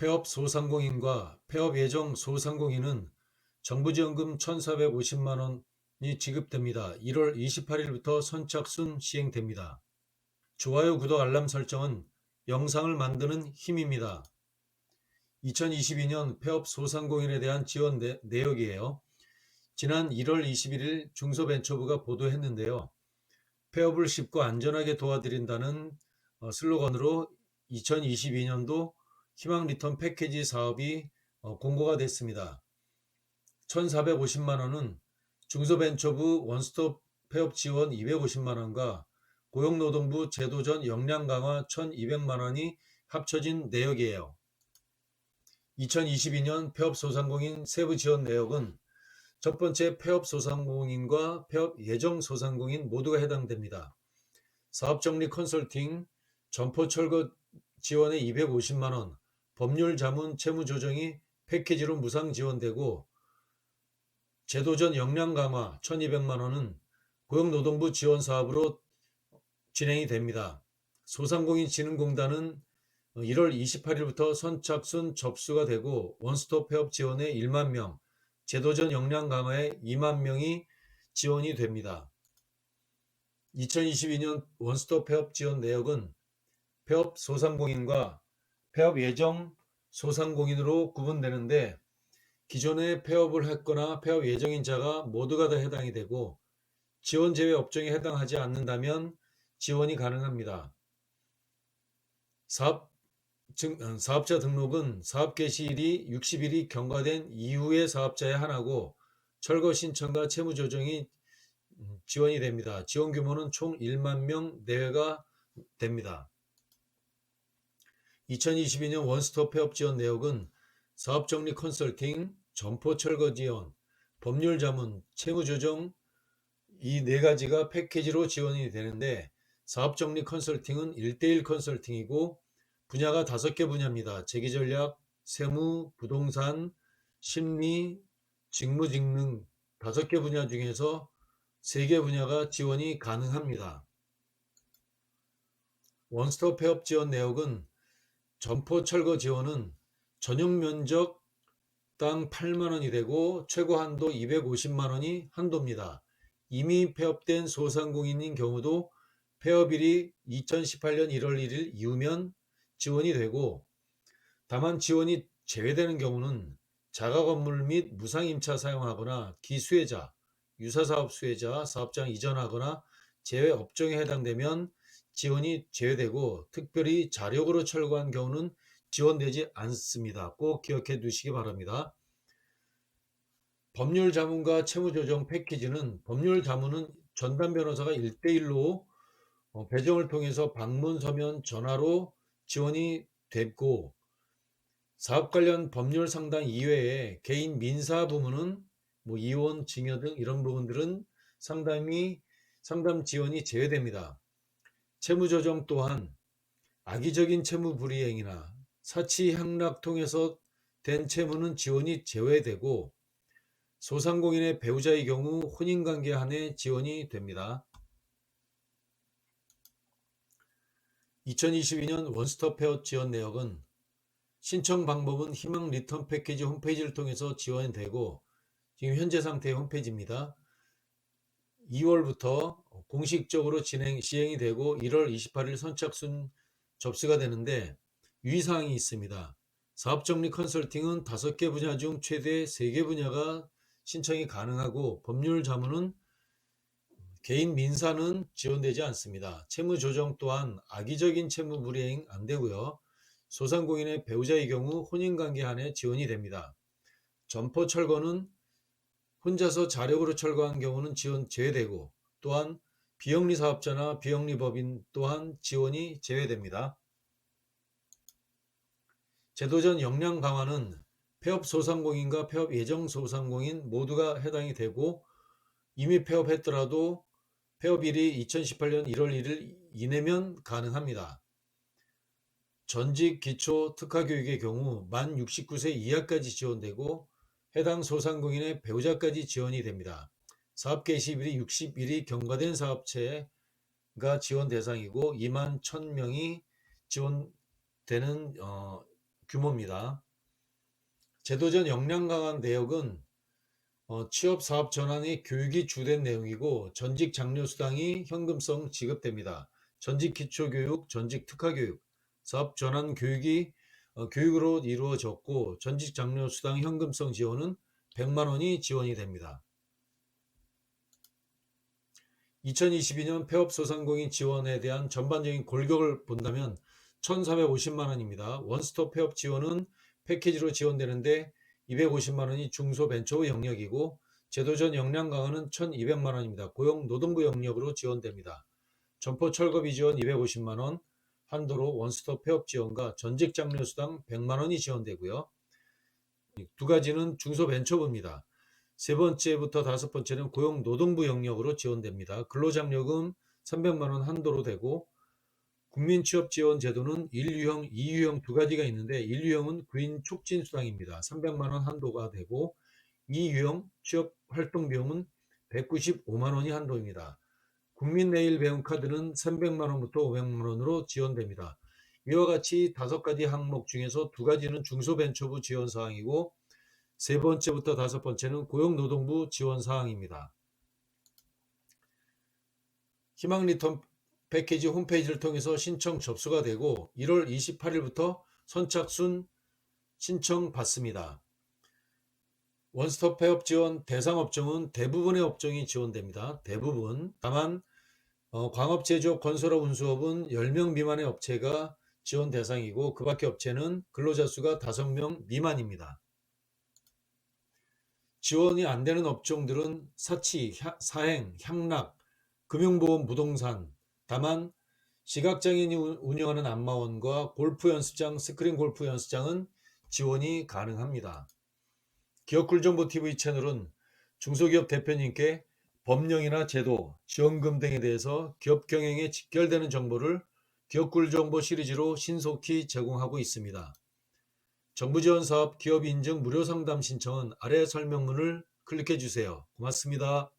폐업 소상공인과 폐업 예정 소상공인은 정부지원금 1,450만 원이 지급됩니다. 1월 28일부터 선착순 시행됩니다. 좋아요, 구독, 알람 설정은 영상을 만드는 힘입니다. 2022년 폐업 소상공인에 대한 지원 내역이에요. 지난 1월 21일 중소벤처부가 보도했는데요. 폐업을 쉽고 안전하게 도와드린다는 슬로건으로 2022년도 희망 리턴 패키지 사업이 공고가 됐습니다. 1,450만 원은 중소벤처부 원스톱 폐업 지원 250만 원과 고용노동부 제도전 역량 강화 1,200만 원이 합쳐진 내역이에요. 2022년 폐업 소상공인 세부 지원 내역은 첫 번째, 폐업 소상공인과 폐업 예정 소상공인 모두가 해당됩니다. 사업정리 컨설팅, 점포 철거 지원에 250만 원, 법률 자문 채무 조정이 패키지로 무상 지원되고, 제도전 역량 강화 1,200만 원은 고용노동부 지원 사업으로 진행이 됩니다. 소상공인진흥공단은 1월 28일부터 선착순 접수가 되고 원스톱 폐업 지원에 1만 명, 제도전 역량 강화에 2만 명이 지원이 됩니다. 2022년 원스톱 폐업 지원 내역은 폐업 소상공인과 폐업 예정 소상공인으로 구분되는데, 기존에 폐업을 했거나 폐업 예정인자가 모두가 다 해당이 되고, 지원 제외 업종에 해당하지 않는다면 지원이 가능합니다. 사업자 등록은 사업 개시일이 60일이 경과된 이후의 사업자에 한하고, 철거 신청과 채무 조정이 지원이 됩니다. 지원 규모는 총 1만 명 내외가 됩니다. 2022년 원스톱 폐업 지원 내역은 사업정리 컨설팅, 점포 철거 지원, 법률 자문, 채무 조정, 이 네 가지가 패키지로 지원이 되는데, 사업정리 컨설팅은 1대1 컨설팅이고 분야가 5개 분야입니다. 재기전략, 세무, 부동산, 심리, 직무직능 5개 분야 중에서 3개 분야가 지원이 가능합니다. 원스톱 폐업 지원 내역은 점포 철거 지원은 전용 면적 당 8만 원이 되고 최고 한도 250만 원이 한도입니다. 이미 폐업된 소상공인인 경우도 폐업일이 2018년 1월 1일 이후면 지원이 되고, 다만 지원이 제외되는 경우는 자가건물 및 무상임차 사용하거나 기수혜자, 유사사업 수혜자, 사업장 이전하거나 제외 업종에 해당되면 지원이 제외되고, 특별히 자력으로 철거한 경우는 지원되지 않습니다. 꼭 기억해 두시기 바랍니다. 법률 자문과 채무 조정 패키지는, 법률 자문은 전담 변호사가 1대1로 배정을 통해서 방문, 서면, 전화로 지원이 됐고, 사업 관련 법률 상담 이외에 개인 민사 부문은 이혼, 증여 등 이런 부분들은 상담 지원이 제외됩니다. 채무 조정 또한 악의적인 채무 불이행이나 사치 향락 통해서 된 채무는 지원이 제외되고, 소상공인의 배우자의 경우 혼인관계 한해 지원이 됩니다. 2022년 원스톱 폐업 지원 내역은 신청 방법은 희망 리턴 패키지 홈페이지를 통해서 지원되고, 지금 현재 상태의 홈페이지입니다. 2월부터 공식적으로 시행이 되고 1월 28일 선착순 접수가 되는데, 유의사항이 있습니다. 사업정리 컨설팅은 5개 분야 중 최대 3개 분야가 신청이 가능하고, 법률 자문은 개인 민사는 지원되지 않습니다. 채무 조정 또한 악의적인 채무 불이행 안 되고요. 소상공인의 배우자의 경우 혼인관계 한해 지원이 됩니다. 점포 철거는 혼자서 자력으로 철거한 경우는 지원 제외되고, 또한 비영리 사업자나 비영리 법인 또한 지원이 제외됩니다. 제도전 역량 강화는 폐업 소상공인과 폐업 예정 소상공인 모두가 해당이 되고, 이미 폐업했더라도 폐업일이 2018년 1월 1일 이내면 가능합니다. 전직 기초 특화교육의 경우 만 69세 이하까지 지원되고, 해당 소상공인의 배우자까지 지원이 됩니다. 사업 개시일이 60일이 경과된 사업체가 지원 대상이고, 2만 1,000명이 지원되는 규모입니다. 제도전 역량 강화 내역은 취업 사업 전환이 교육이 주된 내용이고 전직 장려 수당이 현금성 지급됩니다. 전직 기초교육, 전직 특화교육, 사업 전환 교육이 교육으로 이루어졌고 전직 장려 수당 현금성 지원은 100만 원이 지원이 됩니다. 2022년 폐업소상공인 지원에 대한 전반적인 골격을 본다면 1,450만 원입니다. 원스톱 폐업 지원은 패키지로 지원되는데 250만 원이 중소벤처후 영역이고 제도전 역량 강화는 1,200만 원입니다. 고용노동부 영역으로 지원됩니다. 점포 철거비 지원 250만 원, 한도로 원스톱 폐업 지원과 전직 장려 수당 100만 원이 지원되고요. 두 가지는 중소벤처부입니다. 세 번째부터 다섯 번째는 고용노동부 영역으로 지원됩니다. 근로장려금 300만 원 한도로 되고 국민취업지원 제도는 1유형, 2유형 두 가지가 있는데 1유형은 구인 촉진 수당입니다. 300만 원 한도가 되고 2유형 취업활동비용은 195만 원이 한도입니다. 국민내일배움카드는 300만 원부터 500만 원으로 지원됩니다. 이와 같이 5가지 항목 중에서 2가지는 중소벤처부 지원 사항이고 세 번째부터 다섯 번째는 고용노동부 지원 사항입니다. 희망 리턴 패키지 홈페이지를 통해서 신청 접수가 되고 1월 28일부터 선착순 신청 받습니다. 원스톱 폐업 지원 대상 업종은 대부분의 업종이 지원됩니다. 대부분. 다만 광업, 제조업, 건설업, 운수업은 10명 미만의 업체가 지원 대상이고 그 밖의 업체는 근로자 수가 5명 미만입니다. 지원이 안 되는 업종들은 사치, 사행, 향락, 금융보험, 부동산. 다만 시각장애인이 운영하는 안마원과 골프 연습장, 스크린 골프 연습장은 지원이 가능합니다. 기업굴정보TV 채널은 중소기업 대표님께 법령이나 제도, 지원금 등에 대해서 기업 경영에 직결되는 정보를 기업굴정보 시리즈로 신속히 제공하고 있습니다. 정부지원사업 기업인증 무료 상담 신청은 아래 설명문을 클릭해 주세요. 고맙습니다.